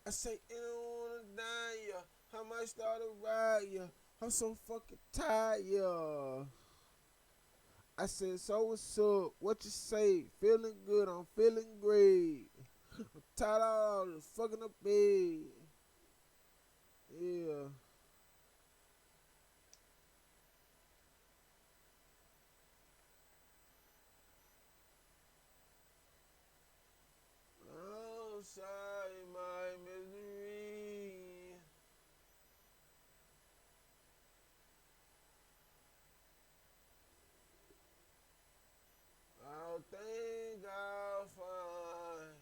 I say, you don't wanna die, yeah. I might start a riot, yeah. I'm so fucking tired, yeah. I said, so what's up? What you say? Feeling good, I'm feeling great. I'm tired of all this fucking up bed. Yeah. Outside my misery. I think I'll find.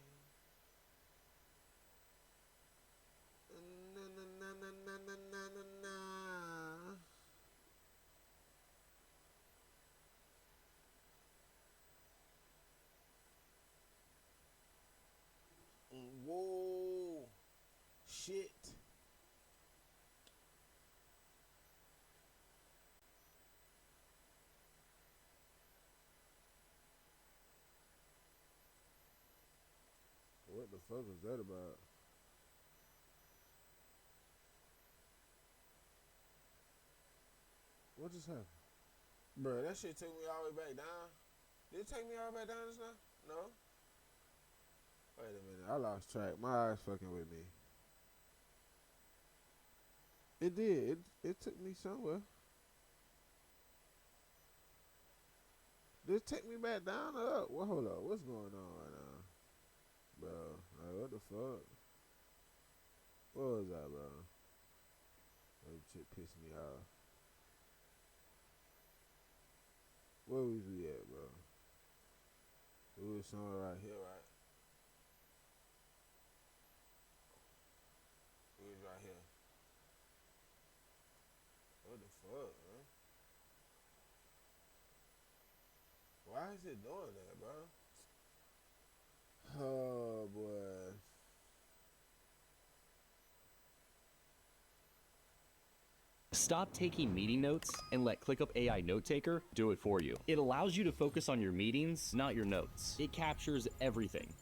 Na, na, na, na, na, na, na, na, na. Whoa. Shit. What the fuck was that about? What just happened? Bro, that shit took me all the way back down. Did it take me all the way back down just now? No? Wait a minute. I lost track. My eyes fucking with me. It did. It took me somewhere. Did it take me back down or up? Well, hold up. What's going on right now? Bro, like, what the fuck? What was that, bro? That shit pissed me off. Where was we at, bro? We was somewhere right here, right? We was right here. What the fuck, man? Why is it doing that, bro? Oh, boy. Stop taking meeting notes and let ClickUp AI Note Taker do it for you. It allows you to focus on your meetings, not your notes. It captures everything.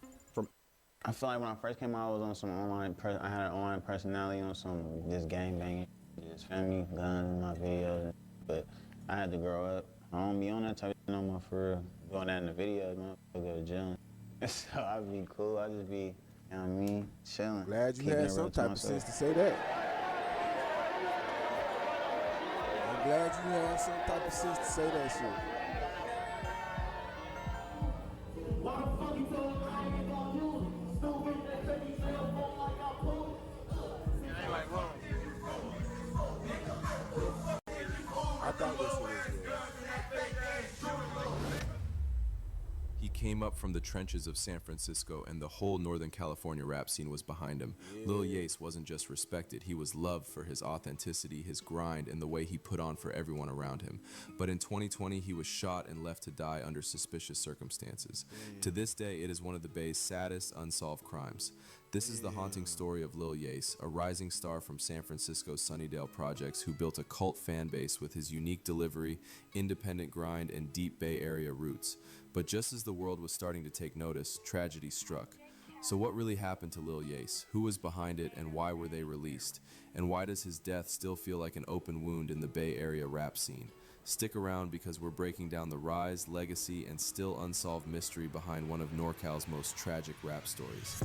I feel like when I first came out, I was on some I had an online personality on some just gang banging, just family, guns in my videos. But I had to grow up. I don't be on that type of shit no more for real. Doing that in the videos, man, I go to jail. So I'd be cool. I'd just be, you know what I mean, chilling. Glad you keeping had it some real to type of myself. sense to say that. I'm glad you had some type of sense to say that shit. I thought this one was good. He came up from the trenches of San Francisco, and the whole Northern California rap scene was behind him. Lil Yase wasn't just respected, he was loved for his authenticity, his grind, and the way he put on for everyone around him. But in 2020, he was shot and left to die under suspicious circumstances. To this day, it is one of the Bay's saddest unsolved crimes. This is the haunting story of Lil Yase, a rising star from San Francisco's Sunnydale projects who built a cult fan base with his unique delivery, independent grind, and deep Bay Area roots. But just as the world was starting to take notice, tragedy struck. So what really happened to Lil Yase? Who was behind it, and why were they released? And why does his death still feel like an open wound in the Bay Area rap scene? Stick around because we're breaking down the rise, legacy, and still unsolved mystery behind one of NorCal's most tragic rap stories.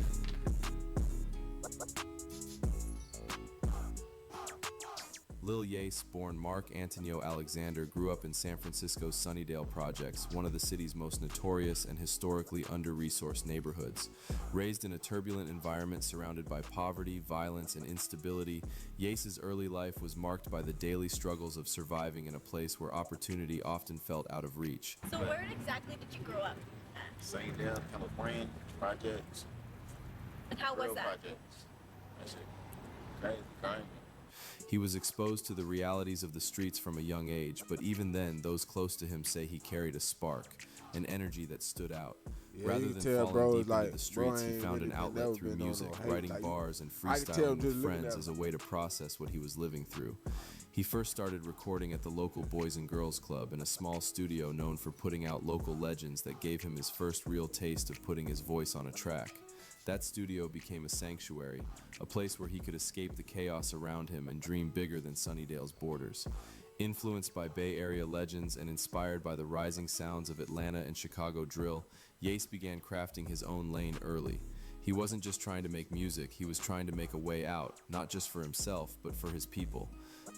Lil Yase, born Mark Antonio Alexander, grew up in San Francisco's Sunnydale projects, one of the city's most notorious and historically under-resourced neighborhoods. Raised in a turbulent environment surrounded by poverty, violence, and instability, Yase's early life was marked by the daily struggles of surviving in a place where opportunity often felt out of reach. So where exactly did you grow up? Sunnydale, California, projects. And how was that? Projects. That shit crazy, crying. He was exposed to the realities of the streets from a young age, but even then, those close to him say he carried a spark, an energy that stood out. Rather than falling deep into the streets, he found an outlet through music, writing bars and freestyling with friends as a way to process what he was living through. He first started recording at the local Boys and Girls Club in a small studio known for putting out local legends that gave him his first real taste of putting his voice on a track. That studio became a sanctuary, a place where he could escape the chaos around him and dream bigger than Sunnydale's borders. Influenced by Bay Area legends and inspired by the rising sounds of Atlanta and Chicago drill, Yase began crafting his own lane early. He wasn't just trying to make music, he was trying to make a way out, not just for himself, but for his people.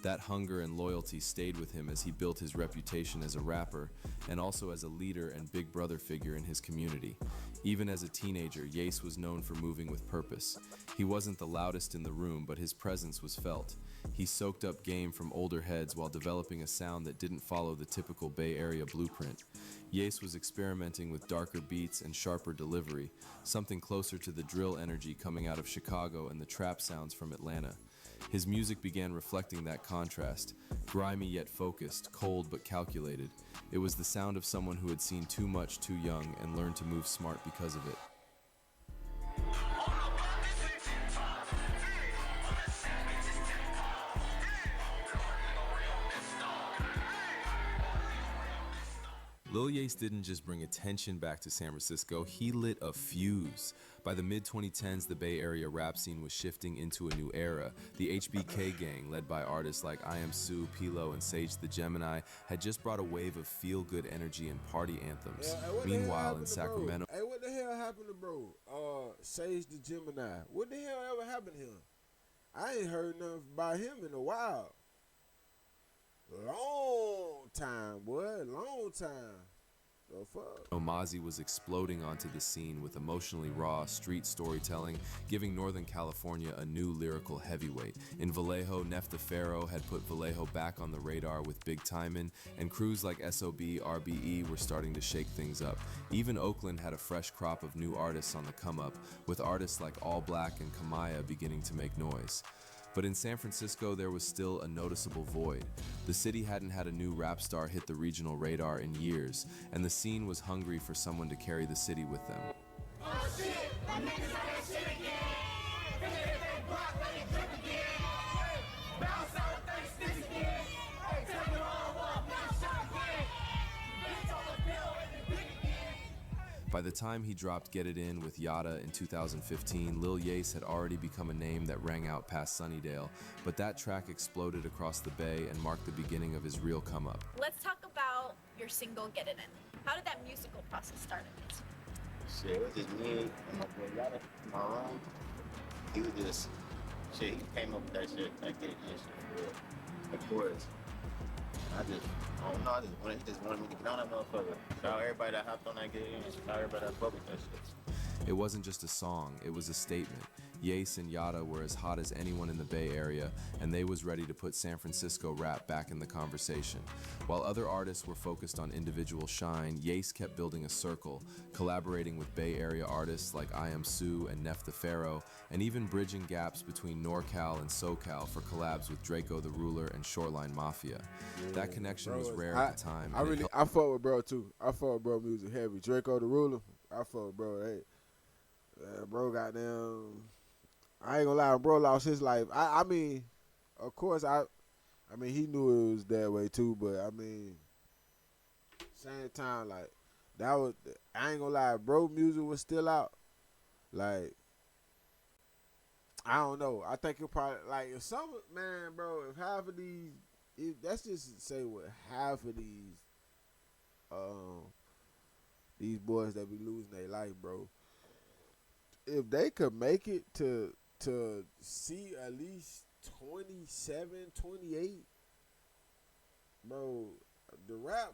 That hunger and loyalty stayed with him as he built his reputation as a rapper and also as a leader and big brother figure in his community. Even as a teenager, Yase was known for moving with purpose. He wasn't the loudest in the room, but his presence was felt. He soaked up game from older heads while developing a sound that didn't follow the typical Bay Area blueprint. Yase was experimenting with darker beats and sharper delivery, something closer to the drill energy coming out of Chicago and the trap sounds from Atlanta. His music began reflecting that contrast, grimy yet focused, cold but calculated. It was the sound of someone who had seen too much too young and learned to move smart because of it. Lil Yase didn't just bring attention back to San Francisco, he lit a fuse. By the mid-2010s, the Bay Area rap scene was shifting into a new era. The HBK gang, led by artists like I Am Sue, Pilo, and Sage the Gemini, had just brought a wave of feel-good energy and party anthems. Meanwhile, in Sacramento... Hey, what the hell happened to bro? Sage the Gemini. What the hell ever happened to him? I ain't heard nothing about him in a while. Long time, boy. Long time. The fuck? Mozzie was exploding onto the scene with emotionally raw street storytelling, giving Northern California a new lyrical heavyweight. In Vallejo, Nef the Pharaoh had put Vallejo back on the radar with Big Timin', and crews like SOB, RBE were starting to shake things up. Even Oakland had a fresh crop of new artists on the come-up, with artists like All Black and Kamaya beginning to make noise. But in San Francisco, there was still a noticeable void. The city hadn't had a new rap star hit the regional radar in years, and the scene was hungry for someone to carry the city with them. Oh shit, that nigga's on that shit again. Finna hit that block, let it drip again. Bounce out with that sticks again. Take it all off, now shot again. Bitch on the pill and the dick again. By the time he dropped Get It In with Yada in 2015, Lil Yase had already become a name that rang out past Sunnydale, but that track exploded across the Bay and marked the beginning of his real come-up. Let's talk about your single Get It In. How did that musical process start? Shit, it was just me and my boy Yada in my room. He was just, shit, he came up with that shit, that Get It In shit for real. Of course. I don't know, he just wanted me to get on that motherfucker. Shout out everybody that hopped on that Get It In, shout out everybody that fuck with that shit. It wasn't just a song, it was a statement. Yase and Yada were as hot as anyone in the Bay Area, and they was ready to put San Francisco rap back in the conversation. While other artists were focused on individual shine, Yase kept building a circle, collaborating with Bay Area artists like I Am Sue and Nef the Pharaoh, and even bridging gaps between NorCal and SoCal for collabs with Draco the Ruler and Shoreline Mafia. That connection was rare at the time. I fuck with bro too. I fuck with bro music heavy. Draco the Ruler, I fuck with bro. Hey, bro, goddamn. I ain't gonna lie, bro lost his life. I mean, of course, I mean, he knew it was that way too, but I mean, same time, like, that was, I ain't gonna lie, bro music was still out. Like, I don't know. I think it probably, like, if some, man, bro, if half of these, let's just say what half of these boys that be losing their life, bro, if they could make it to see at least 27, 28, bro, the rap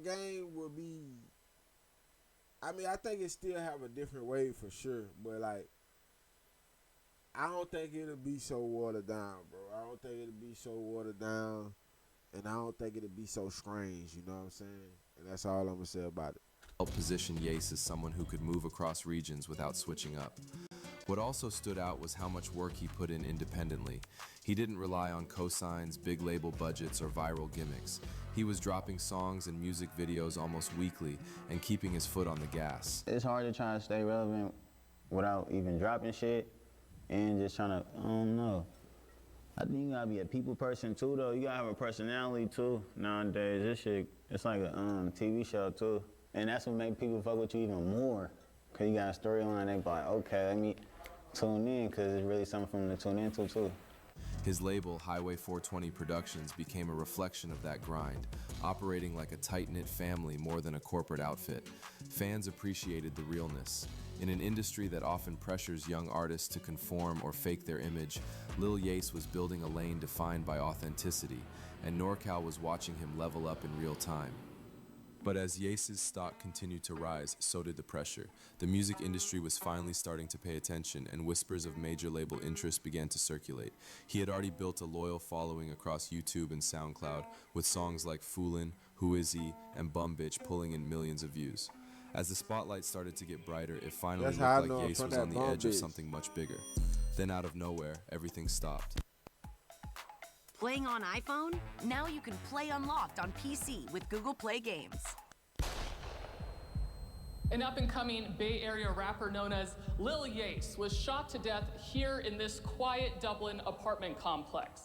game will be, I mean, I think it still have a different wave for sure, but like, I don't think it'll be so watered down, bro. I don't think it'll be so watered down, and I don't think it'll be so strange, you know what I'm saying? And that's all I'm gonna say about it. Helped position Yase as someone who could move across regions without switching up. What also stood out was how much work he put in independently. He didn't rely on cosigns, big label budgets, or viral gimmicks. He was dropping songs and music videos almost weekly and keeping his foot on the gas. It's hard to try to stay relevant without even dropping shit and just trying to, I don't know. I think you gotta be a people person too, though. You gotta have a personality too nowadays. This shit, it's like a TV show too. And that's what makes people fuck with you even more. because you got a storyline, they be like, okay, let me tune in, because it's really something for them to tune into, too. His label, Highway 420 Productions, became a reflection of that grind, operating like a tight-knit family more than a corporate outfit. Fans appreciated the realness. In an industry that often pressures young artists to conform or fake their image, Lil Yase was building a lane defined by authenticity, and NorCal was watching him level up in real time. But as Yase's stock continued to rise, so did the pressure. The music industry was finally starting to pay attention, and whispers of major label interest began to circulate. He had already built a loyal following across YouTube and SoundCloud, with songs like Foolin', Who Is He, and Bum Bitch pulling in millions of views. As the spotlight started to get brighter, it finally That's looked how I like know I'm Yase from was that on the Bum edge of Bitch. something much bigger. Then out of nowhere, everything stopped. Playing on iPhone? Now you can play Unlocked on PC with Google Play Games. An up-and-coming Bay Area rapper known as Lil Yase was shot to death here in this quiet Dublin apartment complex.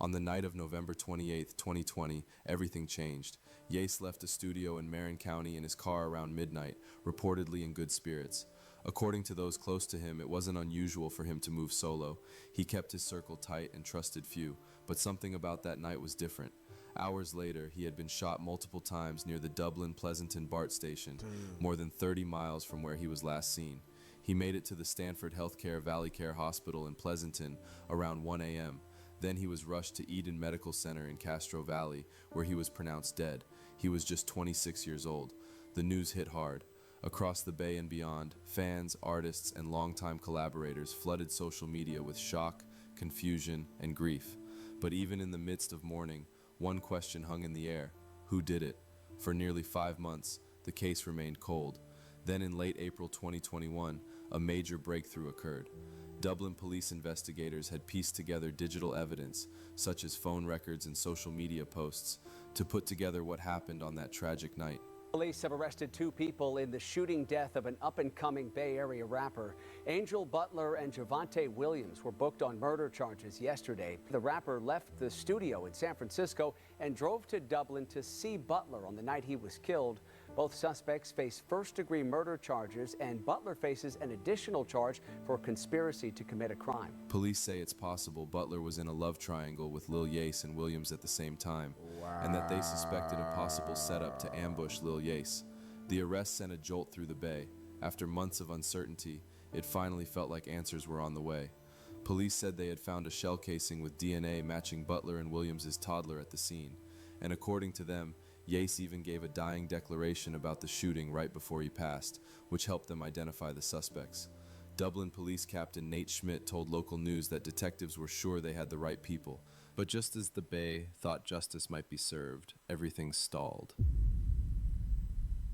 On the night of November 28, 2020, everything changed. Yase left a studio in Marin County in his car around midnight, reportedly in good spirits. According to those close to him, it wasn't unusual for him to move solo. He kept his circle tight and trusted few, but something about that night was different. Hours later, he had been shot multiple times near the Dublin Pleasanton BART station, more than 30 miles from where he was last seen. He made it to the Stanford Healthcare Valley Care Hospital in Pleasanton around 1 a.m. Then he was rushed to Eden Medical Center in Castro Valley, where he was pronounced dead. He was just 26 years old. The news hit hard. Across the Bay and beyond, fans, artists, and longtime collaborators flooded social media with shock, confusion, and grief. But even in the midst of mourning, one question hung in the air: who did it? For nearly 5 months, the case remained cold. Then in late April 2021, a major breakthrough occurred. Dublin police investigators had pieced together digital evidence, such as phone records and social media posts, to put together what happened on that tragic night. Police have arrested 2 people in the shooting death of an up-and-coming Bay Area rapper. Angel Butler and Javante Williams were booked on murder charges yesterday. The rapper left the studio in San Francisco and drove to Dublin to see Butler on the night he was killed. Both suspects face first-degree murder charges, and Butler faces an additional charge for conspiracy to commit a crime. Police say it's possible Butler was in a love triangle with Lil Yase and Williams at the same time, and that they suspected a possible setup to ambush Lil Yase. The arrest sent a jolt through the Bay. After months of uncertainty, it finally felt like answers were on the way. Police said they had found a shell casing with DNA matching Butler and Williams' toddler at the scene, and according to them, Yase even gave a dying declaration about the shooting right before he passed, which helped them identify the suspects. Dublin Police Captain Nate Schmidt told local news that detectives were sure they had the right people. But just as the Bay thought justice might be served, everything stalled.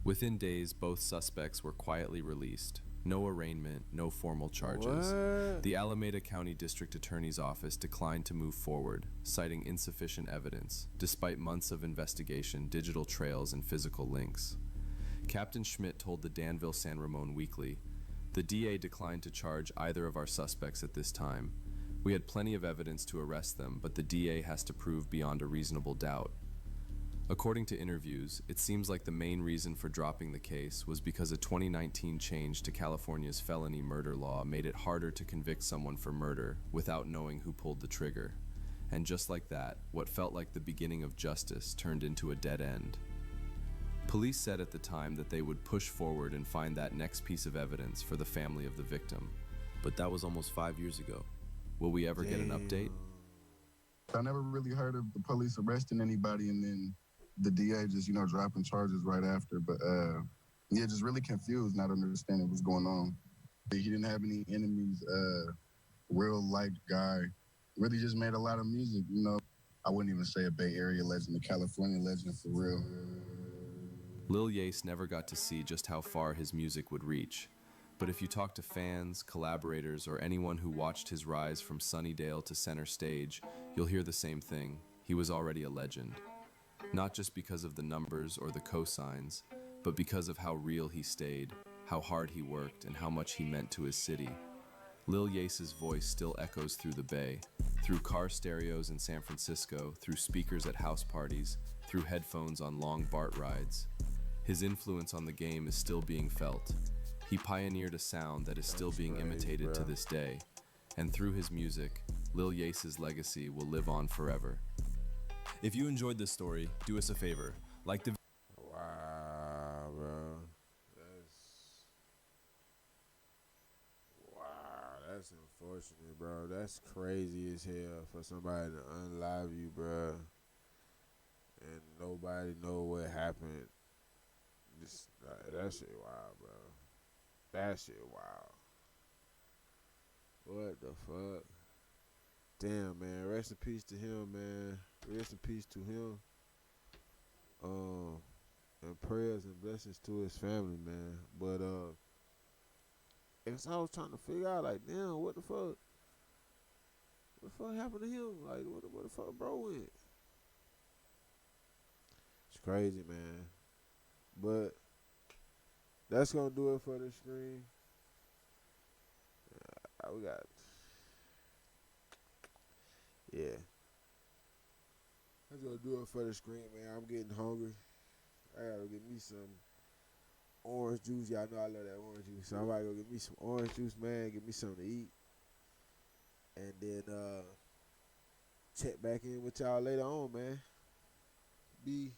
Within days, both suspects were quietly released. No arraignment, no formal charges. What? The Alameda County District Attorney's Office declined to move forward, citing insufficient evidence, despite months of investigation, digital trails, and physical links. Captain Schmidt told the Danville San Ramon Weekly, "The DA declined to charge either of our suspects at this time. We had plenty of evidence to arrest them, but the DA has to prove beyond a reasonable doubt." According to interviews, it seems like the main reason for dropping the case was because a 2019 change to California's felony murder law made it harder to convict someone for murder without knowing who pulled the trigger. And just like that, what felt like the beginning of justice turned into a dead end. Police said at the time that they would push forward and find that next piece of evidence for the family of the victim. But that was almost 5 years ago. Will we ever get an update? I never really heard of the police arresting anybody and then the DA just, dropping charges right after. But, just really confused, not understanding what's going on. He didn't have any enemies, real life guy. Really just made a lot of music, I wouldn't even say a Bay Area legend, a California legend for real. Lil Yase never got to see just how far his music would reach. But if you talk to fans, collaborators, or anyone who watched his rise from Sunnydale to center stage, you'll hear the same thing. He was already a legend. Not just because of the numbers or the cosigns, but because of how real he stayed, how hard he worked, and how much he meant to his city. Lil Yase's voice still echoes through the Bay, through car stereos in San Francisco, through speakers at house parties, through headphones on long BART rides. His influence on the game is still being felt. He pioneered a sound that is still being crazy, imitated to bro. this day, and through his music, Lil Yase's legacy will live on forever. If you enjoyed this story, do us a favor, like the Wow, bro. That's unfortunate, bro. That's crazy as hell for somebody to unlive you, bro. And nobody know what happened. Just that shit wild, bro. That shit wild. What the fuck? Damn, man. Rest in peace to him, man. Rest in peace to him. And prayers and blessings to his family, man. But I was trying to figure out, like, damn, what the fuck? What the fuck happened to him? Like, what the fuck bro went? It's crazy, man. But that's gonna do it for the stream. We got, yeah. That's gonna do it for the screen, man. I'm getting hungry. I gotta get me some orange juice. Y'all know I love that orange juice. So I'm about to go get me some orange juice, man. Get me something to eat. And then check back in with y'all later on, man. Be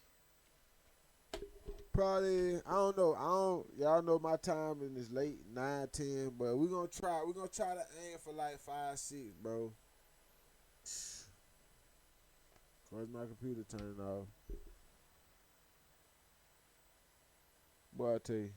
probably, I don't know. Y'all know my time and it's late, 9, 10, but we're gonna try to aim for like 5, 6, bro. Where's my computer turning off? Boy, I tell you.